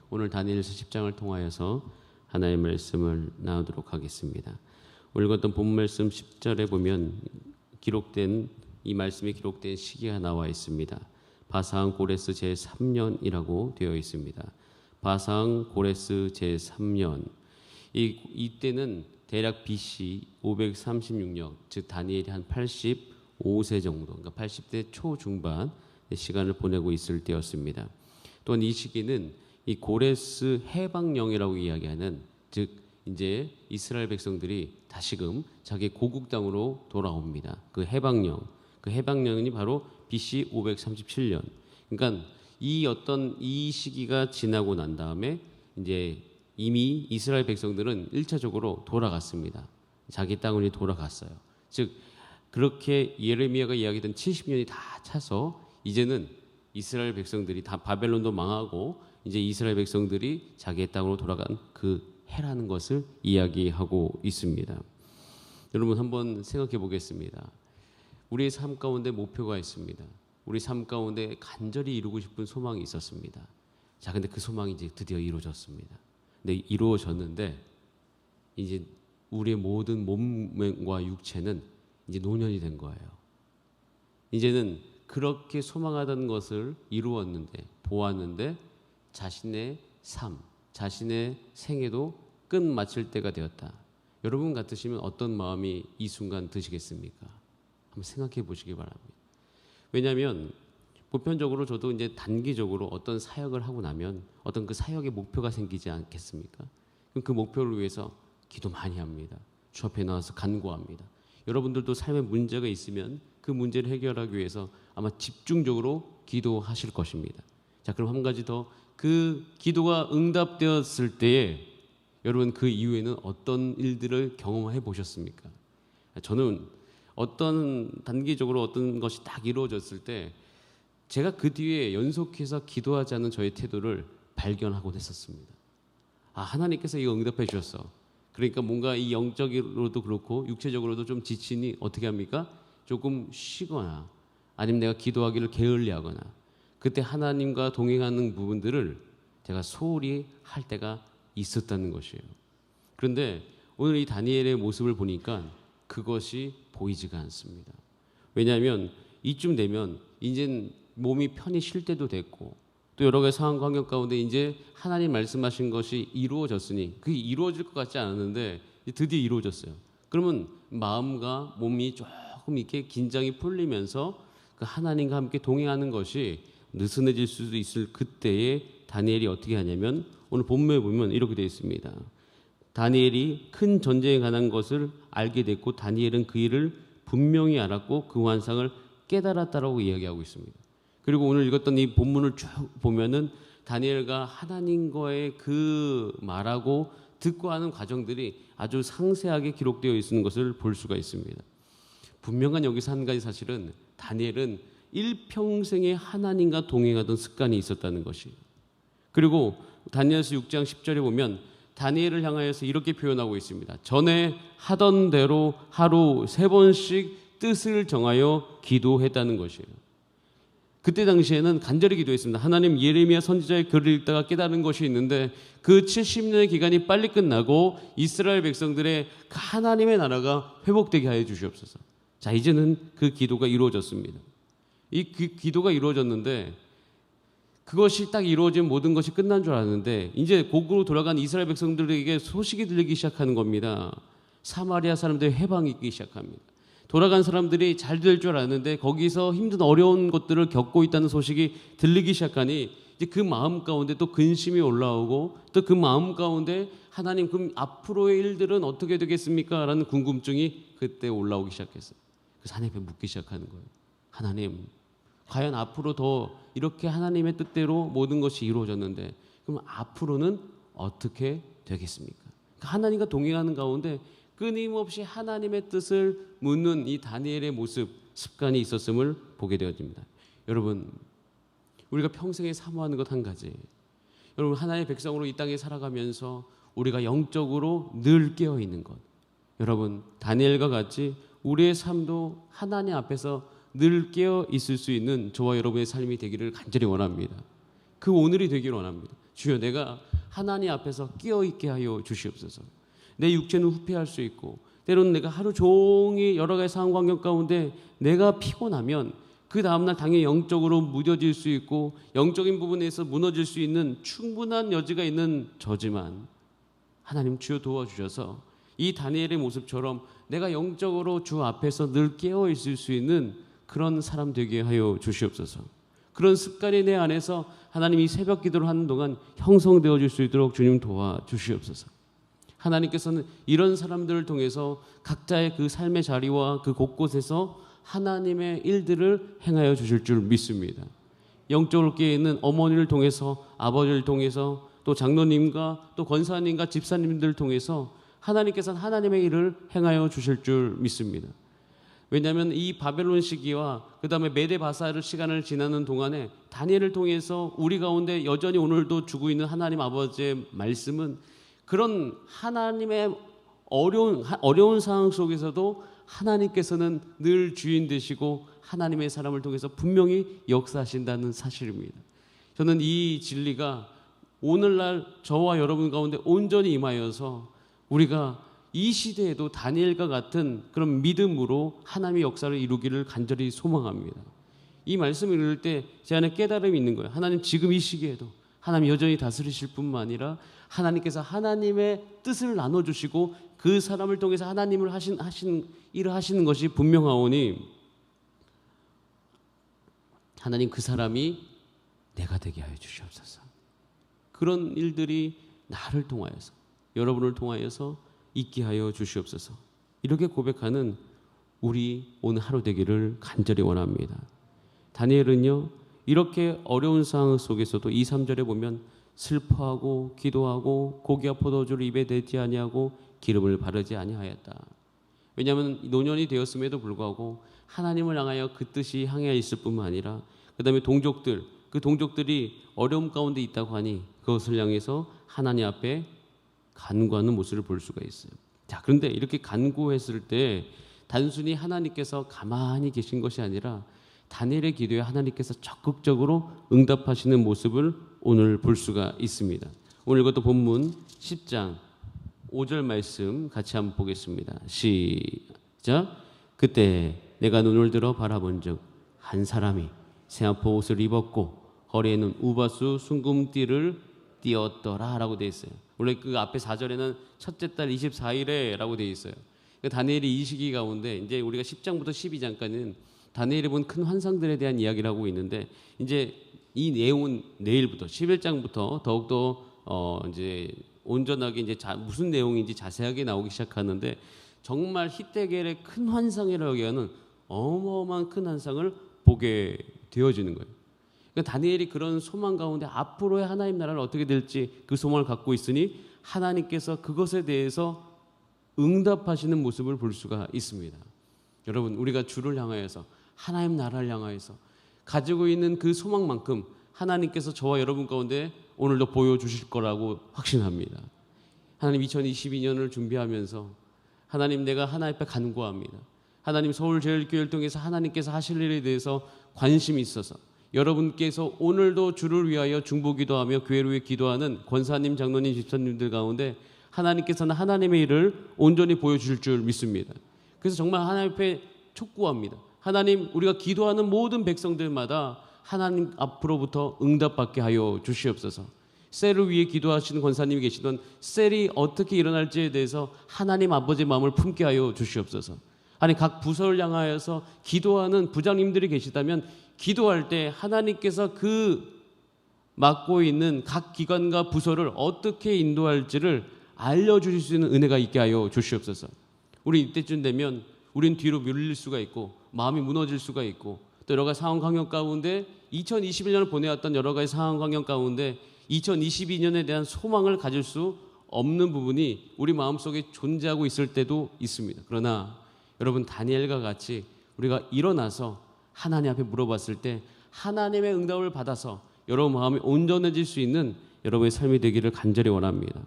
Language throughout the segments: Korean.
오늘 다니엘서 10장을 통하여서 하나님의 말씀을 나누도록 하겠습니다. 오늘 읽었던 본 말씀 10절에 보면 이 말씀이 기록된 시기가 나와 있습니다. 바사왕 고레스 제3년이라고 되어 있습니다. 바사왕 고레스 제3년. 이때는 대략 BC 536년, 즉 다니엘이 한 85세 정도, 그러니까 80대 초중반 시간을 보내고 있을 때였습니다. 또한 이 시기는 이 고레스 해방령이라고 이야기하는, 즉 이제 이스라엘 백성들이 다시금 자기 고국 땅으로 돌아옵니다. 그 해방령이 바로 BC 537년. 그러니까 이 시기가 지나고 난 다음에 이제 이미 이스라엘 백성들은 1차적으로 돌아갔습니다. 자기 땅으로 돌아갔어요. 즉 그렇게 예레미야가 이야기했던 70년이 다 차서 이제는 이스라엘 백성들이 다 바벨론도 망하고 이제 이스라엘 백성들이 자기의 땅으로 돌아간 그 해라는 것을 이야기하고 있습니다. 여러분 한번 생각해 보겠습니다. 우리의 삶 가운데 목표가 있습니다. 우리 삶 가운데 간절히 이루고 싶은 소망이 있었습니다. 자, 근데 그 소망이 이제 드디어 이루어졌습니다. 근데 이루어졌는데 이제 우리의 모든 몸과 육체는 이제 노년이 된 거예요. 이제는 그렇게 소망하던 것을 이루었는데, 보았는데 자신의 삶, 자신의 생애도 끝마칠 때가 되었다. 여러분 같으시면 어떤 마음이 이 순간 드시겠습니까? 한번 생각해 보시기 바랍니다. 왜냐하면 보편적으로 저도 이제 단기적으로 어떤 사역을 하고 나면 어떤 그 사역의 목표가 생기지 않겠습니까? 그럼 그 목표를 위해서 기도 많이 합니다. 주 앞에 나와서 간구합니다. 여러분들도 삶에 문제가 있으면 그 문제를 해결하기 위해서 아마 집중적으로 기도하실 것입니다. 자, 그럼 한 가지 더, 그 기도가 응답되었을 때에 여러분 그 이후에는 어떤 일들을 경험해 보셨습니까? 저는 어떤 단기적으로 어떤 것이 딱 이루어졌을 때 제가 그 뒤에 연속해서 기도하지 않은 저의 태도를 발견하곤 했었습니다. 아, 하나님께서 이거 응답해 주셨어. 그러니까 뭔가 이 영적으로도 그렇고 육체적으로도 좀 지치니 어떻게 합니까? 조금 쉬거나 아니면 내가 기도하기를 게을리하거나 그때 하나님과 동행하는 부분들을 제가 소홀히 할 때가 있었다는 것이에요. 그런데 오늘 이 다니엘의 모습을 보니까 그것이 보이지가 않습니다. 왜냐하면 이쯤 되면 이젠 몸이 편히 쉴 때도 됐고 또 여러 가지 상황 환경 가운데 이제 하나님 말씀하신 것이 이루어졌으니 그게 이루어질 것 같지 않았는데 드디어 이루어졌어요. 그러면 마음과 몸이 조금 이렇게 긴장이 풀리면서 그 하나님과 함께 동행하는 것이 느슨해질 수도 있을 그때에 다니엘이 어떻게 하냐면 오늘 본문에 보면 이렇게 되어 있습니다. 다니엘이 큰 전쟁에 관한 것을 알게 됐고 다니엘은 그 일을 분명히 알았고 그 환상을 깨달았다라고 이야기하고 있습니다. 그리고 오늘 읽었던 이 본문을 쭉 보면은 다니엘과 하나님과의 그 말하고 듣고 하는 과정들이 아주 상세하게 기록되어 있는 것을 볼 수가 있습니다. 분명한 여기서 한 가지 사실은 다니엘은 일평생에 하나님과 동행하던 습관이 있었다는 것이. 그리고 다니엘서 6장 10절에 보면 다니엘을 향하여서 이렇게 표현하고 있습니다. 전에 하던 대로 하루 3번씩 뜻을 정하여 기도했다는 것이에요. 그때 당시에는 간절히 기도했습니다. 하나님, 예레미야 선지자의 글을 읽다가 깨달은 것이 있는데 그 70년의 기간이 빨리 끝나고 이스라엘 백성들의 그 하나님의 나라가 회복되게 하여 주시옵소서. 자, 이제는 그 기도가 이루어졌습니다. 그 기도가 이루어졌는데 그것이 딱 이루어지면 모든 것이 끝난 줄 알았는데 이제 고국으로 돌아간 이스라엘 백성들에게 소식이 들리기 시작하는 겁니다. 사마리아 사람들의 해방이 있기 시작합니다. 돌아간 사람들이 잘 될 줄 알았는데 거기서 힘든 어려운 것들을 겪고 있다는 소식이 들리기 시작하니 이제 그 마음 가운데 또 근심이 올라오고 또 그 마음 가운데 하나님 그럼 앞으로의 일들은 어떻게 되겠습니까? 라는 궁금증이 그때 올라오기 시작했어요. 그래서 하나님께 묻기 시작하는 거예요. 하나님, 과연 앞으로 더 이렇게 하나님의 뜻대로 모든 것이 이루어졌는데 그럼 앞으로는 어떻게 되겠습니까? 하나님과 동행하는 가운데 끊임없이 하나님의 뜻을 묻는 이 다니엘의 모습, 습관이 있었음을 보게 되어집니다. 여러분, 우리가 평생에 사모하는 것 한 가지. 여러분, 하나님의 백성으로 이 땅에 살아가면서 우리가 영적으로 늘 깨어 있는 것. 여러분, 다니엘과 같이 우리의 삶도 하나님 앞에서 늘 깨어 있을 수 있는 저와 여러분의 삶이 되기를 간절히 원합니다. 그 오늘이 되기를 원합니다. 주여, 내가 하나님 앞에서 끼어있게 하여 주시옵소서. 내 육체는 후패할 수 있고 때로는 내가 하루 종일 여러 가지 상황 환경 가운데 내가 피곤하면 그 다음날 당연히 영적으로 무뎌질 수 있고 영적인 부분에서 무너질 수 있는 충분한 여지가 있는 저지만, 하나님 주여 도와주셔서 이 다니엘의 모습처럼 내가 영적으로 주 앞에서 늘 깨어 있을 수 있는 그런 사람 되게 하여 주시옵소서. 그런 습관이 내 안에서 하나님 이 새벽 기도를 하는 동안 형성되어질 수 있도록 주님 도와주시옵소서. 하나님께서는 이런 사람들을 통해서 각자의 그 삶의 자리와 그 곳곳에서 하나님의 일들을 행하여 주실 줄 믿습니다. 영적으로 깨어 있는 어머니를 통해서, 아버지를 통해서, 또 장로님과 또 권사님과 집사님들을 통해서 하나님께서는 하나님의 일을 행하여 주실 줄 믿습니다. 왜냐하면 이 바벨론 시기와 그 다음에 메데 바사 시간을 지나는 동안에 다니엘을 통해서 우리 가운데 여전히 오늘도 주고 있는 하나님 아버지의 말씀은 그런 하나님의 어려운 상황 속에서도 하나님께서는 늘 주인 되시고 하나님의 사람을 통해서 분명히 역사하신다는 사실입니다. 저는 이 진리가 오늘날 저와 여러분 가운데 온전히 임하여서 우리가 이 시대에도 다니엘과 같은 그런 믿음으로 하나님의 역사를 이루기를 간절히 소망합니다. 이 말씀을 읽을 때 제 안에 깨달음이 있는 거예요. 하나님 지금 이 시기에도 하나님 여전히 다스리실 뿐만 아니라 하나님께서 하나님의 뜻을 나눠주시고 그 사람을 통해서 하나님을 일을 하시는 것이 분명하오니 하나님 그 사람이 내가 되게 하여 주시옵소서. 그런 일들이 나를 통하여서, 여러분을 통하여서 있게 하여 주시옵소서. 이렇게 고백하는 우리 오늘 하루 되기를 간절히 원합니다. 다니엘은요, 이렇게 어려운 상황 속에서도 2, 3절에 보면 슬퍼하고 기도하고 고기와 포도주를 입에 대지 아니하고 기름을 바르지 아니하였다. 왜냐하면 노년이 되었음에도 불구하고 하나님을 향하여 그 뜻이 향해 있을 뿐만 아니라 그 다음에 그 동족들이 어려움 가운데 있다고 하니 그것을 향해서 하나님 앞에 간구하는 모습을 볼 수가 있어요. 자, 그런데 이렇게 간구했을 때 단순히 하나님께서 가만히 계신 것이 아니라 다니엘의 기도에 하나님께서 적극적으로 응답하시는 모습을 오늘 볼 수가 있습니다. 오늘 이것도 본문 10장 5절 말씀 같이 한번 보겠습니다. 시작. 그때 내가 눈을 들어 바라본즉 한 사람이 세마포 옷을 입었고 허리에는 우바수 순금띠를 띄었더라 라고 되어 있어요. 원래 그 앞에 4절에는 첫째 달 24일에 라고 되어 있어요. 다니엘이 이 시기 가운데 이제 우리가 10장부터 12장까지는 다니엘이 본 큰 환상들에 대한 이야기를 하고 있는데, 이제 이 내용은 내일부터 11장부터 더욱더 이제 온전하게 이제 무슨 내용인지 자세하게 나오기 시작하는데, 정말 히데겔의 큰 환상이라고 하는 어마어마한 큰 환상을 보게 되어지는 거예요. 그러니까 다니엘이 그런 소망 가운데 앞으로의 하나님 나라를 어떻게 될지 그 소망을 갖고 있으니 하나님께서 그것에 대해서 응답하시는 모습을 볼 수가 있습니다. 여러분, 우리가 주를 향하여서 하나님 나라를 향하여서 가지고 있는 그 소망만큼 하나님께서 저와 여러분 가운데 오늘도 보여주실 거라고 확신합니다. 하나님 2022년을 준비하면서 하나님, 내가 하나님 앞에 간구합니다. 하나님, 서울제일교회를 통해서 하나님께서 하실 일에 대해서 관심이 있어서 여러분께서 오늘도 주를 위하여 중보기도하며 교회를 위해 기도하는 권사님, 장로님, 집사님들 가운데 하나님께서는 하나님의 일을 온전히 보여주실 줄 믿습니다. 그래서 정말 하나님 앞에 촉구합니다. 하나님, 우리가 기도하는 모든 백성들마다 하나님 앞으로부터 응답받게 하여 주시옵소서. 셀을 위해 기도하시는 권사님이 계시던 셀이 어떻게 일어날지에 대해서 하나님 아버지의 마음을 품게 하여 주시옵소서. 아니, 각 부서를 향하여서 기도하는 부장님들이 계시다면 기도할 때 하나님께서 그 맡고 있는 각 기관과 부서를 어떻게 인도할지를 알려주실 수 있는 은혜가 있게 하여 주시옵소서. 우리 이때쯤 되면 우린 뒤로 밀릴 수가 있고 마음이 무너질 수가 있고 또 여러 가지 상황 환경 가운데 2021년을 보내왔던 여러 가지 상황 환경 가운데 2022년에 대한 소망을 가질 수 없는 부분이 우리 마음속에 존재하고 있을 때도 있습니다. 그러나 여러분, 다니엘과 같이 우리가 일어나서 하나님 앞에 물어봤을 때 하나님의 응답을 받아서 여러분 마음이 온전해질 수 있는 여러분의 삶이 되기를 간절히 원합니다.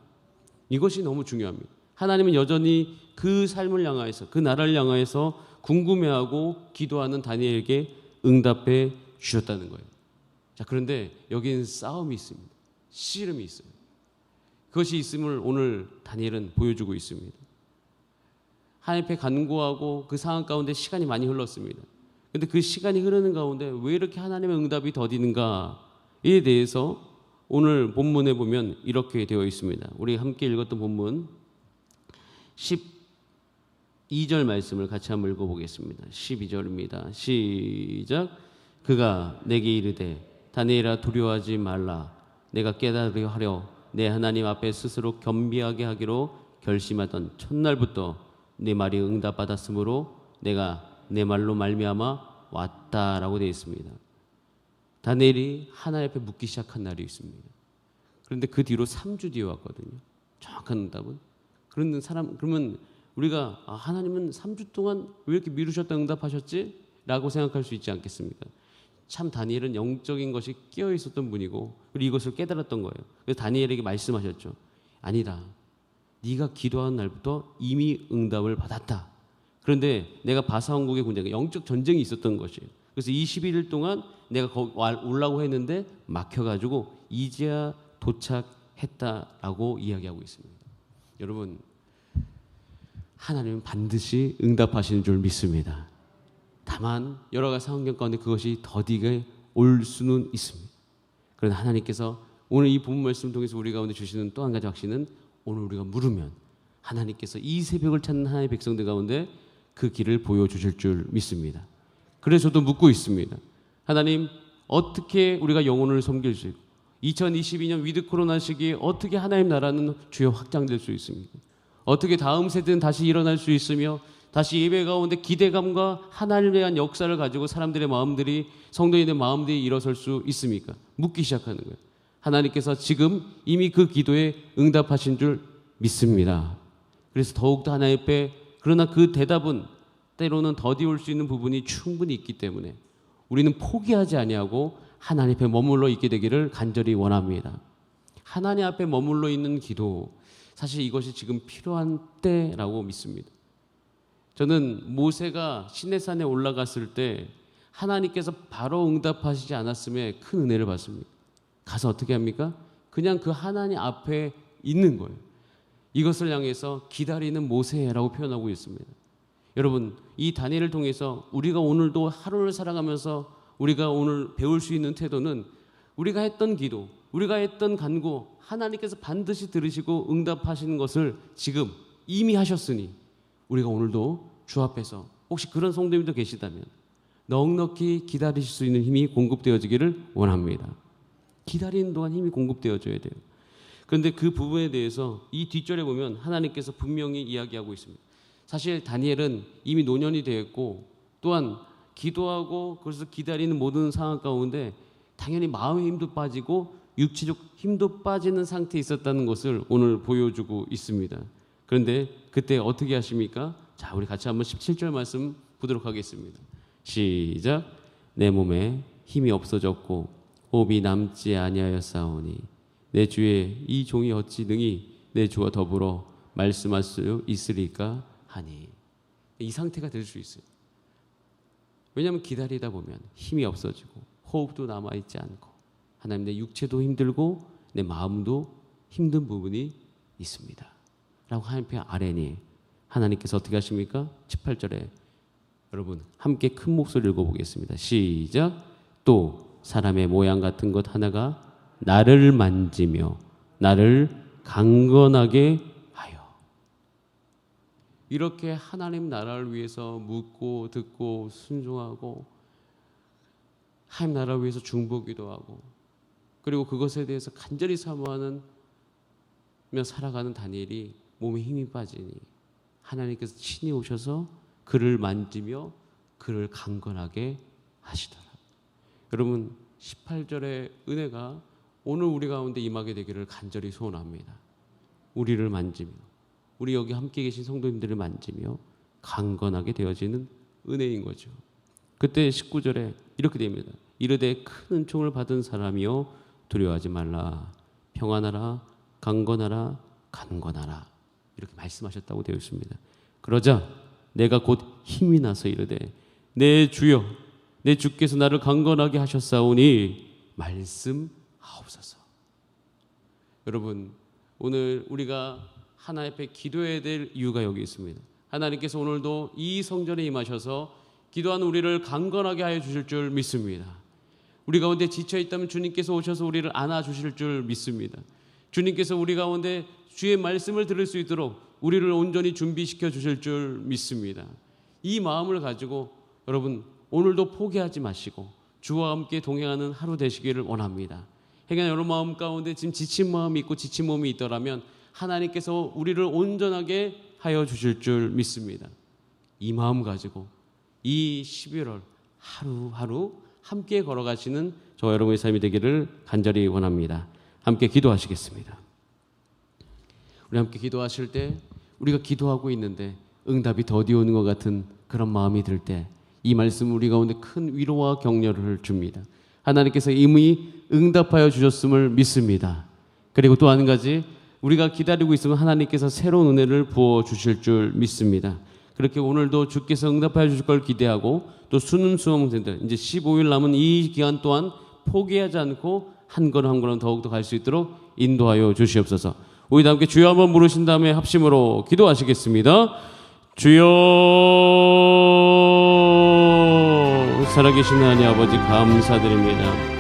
이것이 너무 중요합니다. 하나님은 여전히 그 삶을 향하여서, 그 나라를 향하여서 궁금해하고 기도하는 다니엘에게 응답해 주셨다는 거예요. 자, 그런데 여기는 싸움이 있습니다. 씨름이 있어요. 그것이 있음을 오늘 다니엘은 보여주고 있습니다. 하나님 앞에 간구하고 그 상황 가운데 시간이 많이 흘렀습니다. 그런데 그 시간이 흐르는 가운데 왜 이렇게 하나님의 응답이 더디는가에 대해서 오늘 본문에 보면 이렇게 되어 있습니다. 우리 함께 읽었던 본문 12절 말씀을 같이 한번 읽어보겠습니다. 12절입니다. 시작. 그가 내게 이르되 다니엘아 두려워하지 말라. 내가 깨달으려 하려 내 하나님 앞에 스스로 겸비하게 하기로 결심하던 첫날부터 내 말이 응답받았으므로 내가 내 말로 말미암아 왔다라고 되어 있습니다. 다니엘이 하나님 앞에 묻기 시작한 날이 있습니다. 그런데 그 뒤로 3주 뒤에 왔거든요. 정확한 응답은. 그러면 우리가 하나님은 3주 동안 왜 이렇게 미루셨다 응답하셨지? 라고 생각할 수 있지 않겠습니까? 참 다니엘은 영적인 것이 끼어 있었던 분이고 그리고 이것을 깨달았던 거예요. 그래서 다니엘에게 말씀하셨죠. 아니다. 네가 기도한 날부터 이미 응답을 받았다. 그런데 내가 바사왕국의 군대가 영적 전쟁이 있었던 것이에요. 그래서 21일 동안 내가 오려고 했는데 막혀가지고 이제야 도착했다라고 이야기하고 있습니다. 여러분, 하나님은 반드시 응답하시는 줄 믿습니다. 다만 여러 가지 상황 가운데 그것이 더디게 올 수는 있습니다. 그러나 하나님께서 오늘 이 본문 말씀 통해서 우리 가운데 주시는 또 한 가지 확신은 오늘 우리가 물으면 하나님께서 이 새벽을 찾는 하나님의 백성들 가운데 그 길을 보여주실 줄 믿습니다. 그래서 저도 묻고 있습니다. 하나님, 어떻게 우리가 영혼을 섬길 수 있고 2022년 위드 코로나 시기에 어떻게 하나님 나라는 주여 확장될 수 있습니까? 어떻게 다음 세대는 다시 일어날 수 있으며 다시 예배 가운데 기대감과 하나님에 대한 역사를 가지고 사람들의 마음들이 성도인의 마음들이 일어설 수 있습니까? 묻기 시작하는 거예요. 하나님께서 지금 이미 그 기도에 응답하신 줄 믿습니다. 그래서 더욱더 하나님 앞에 그러나 그 대답은 때로는 더디 올 수 있는 부분이 충분히 있기 때문에 우리는 포기하지 아니하고 하나님 앞에 머물러 있게 되기를 간절히 원합니다. 하나님 앞에 머물러 있는 기도, 사실 이것이 지금 필요한 때라고 믿습니다. 저는 모세가 시내산에 올라갔을 때 하나님께서 바로 응답하시지 않았음에 큰 은혜를 받습니다. 가서 어떻게 합니까? 그냥 그 하나님 앞에 있는 거예요. 이것을 향해서 기다리는 모세라고 표현하고 있습니다. 여러분, 이 다니엘을 통해서 우리가 오늘도 하루를 살아가면서 우리가 오늘 배울 수 있는 태도는 우리가 했던 기도, 우리가 했던 간구, 하나님께서 반드시 들으시고 응답하시는 것을 지금 이미 하셨으니 우리가 오늘도 주 앞에서 혹시 그런 성도님도 계시다면 넉넉히 기다리실 수 있는 힘이 공급되어지기를 원합니다. 기다리는 동안 힘이 공급되어져야 돼요. 그런데 그 부분에 대해서 이 뒷절에 보면 하나님께서 분명히 이야기하고 있습니다. 사실 다니엘은 이미 노년이 되었고 또한 기도하고 그래서 기다리는 모든 상황 가운데 당연히 마음의 힘도 빠지고 육체적 힘도 빠지는 상태에 있었다는 것을 오늘 보여주고 있습니다. 그런데 그때 어떻게 하십니까? 자, 우리 같이 한번 17절 말씀 보도록 하겠습니다. 시작. 내 몸에 힘이 없어졌고 호흡이 남지 아니하였사오니 내 주의 이 종이 어찌 능히 내 주와 더불어 말씀할 수 있으리까 하니. 이 상태가 될 수 있어요. 왜냐하면 기다리다 보면 힘이 없어지고 호흡도 남아있지 않고 하나님 내 육체도 힘들고 내 마음도 힘든 부분이 있습니다 라고 하나님 아뢰니 하나님께서 어떻게 하십니까? 18절에 여러분 함께 큰 목소리를 읽어보겠습니다. 시작. 또 사람의 모양 같은 것 하나가 나를 만지며 나를 강건하게 하여. 이렇게 하나님 나라를 위해서 묻고 듣고 순종하고 하나님 나라를 위해서 중보기도 하고 그리고 그것에 대해서 간절히 사모하는 며 살아가는 다니엘이 몸에 힘이 빠지니 하나님께서 친히 오셔서 그를 만지며 그를 강건하게 하시더라. 여러분 18절의 은혜가 오늘 우리 가운데 임하게 되기를 간절히 소원합니다. 우리를 만지며 우리 여기 함께 계신 성도님들을 만지며 강건하게 되어지는 은혜인 거죠. 그때 19절에 이렇게 됩니다. 이르되 큰 은총을 받은 사람이여 두려워하지 말라. 평안하라. 강건하라. 간건하라. 이렇게 말씀하셨다고 되어 있습니다. 그러자 내가 곧 힘이 나서 이르되 내 주여 내 주께서 나를 강건하게 하셨사오니 말씀하옵소서. 여러분, 오늘 우리가 하나님 앞에 기도해야 될 이유가 여기 있습니다. 하나님께서 오늘도 이 성전에 임하셔서 기도하는 우리를 강건하게 하여 주실 줄 믿습니다. 우리 가운데 지쳐 있다면 주님께서 오셔서 우리를 안아 주실 줄 믿습니다. 주님께서 우리 가운데 주의 말씀을 들을 수 있도록 우리를 온전히 준비시켜 주실 줄 믿습니다. 이 마음을 가지고 여러분, 오늘도 포기하지 마시고 주와 함께 동행하는 하루 되시기를 원합니다. 행여 여러분 마음 가운데 지금 지친 마음이 있고 지친 몸이 있더라면 하나님께서 우리를 온전하게 하여 주실 줄 믿습니다. 이 마음 가지고 이 11월 하루하루 함께 걸어가시는 저와 여러분의 삶이 되기를 간절히 원합니다. 함께 기도하시겠습니다. 우리 함께 기도하실 때 우리가 기도하고 있는데 응답이 더디 오는 것 같은 그런 마음이 들 때 이 말씀은 우리 가운데 큰 위로와 격려를 줍니다. 하나님께서 이미 응답하여 주셨음을 믿습니다. 그리고 또 한 가지, 우리가 기다리고 있으면 하나님께서 새로운 은혜를 부어 주실 줄 믿습니다. 그렇게 오늘도 주께서 응답하여 주실 걸 기대하고 또 수능수험생들 이제 15일 남은 이 기간 동안 포기하지 않고 한 걸음 한 걸음 더욱더 갈 수 있도록 인도하여 주시옵소서. 우리 다 함께 주여 한번 부르신 다음에 합심으로 기도하시겠습니다. 주여, 살아계신 하나님 아버지 감사드립니다.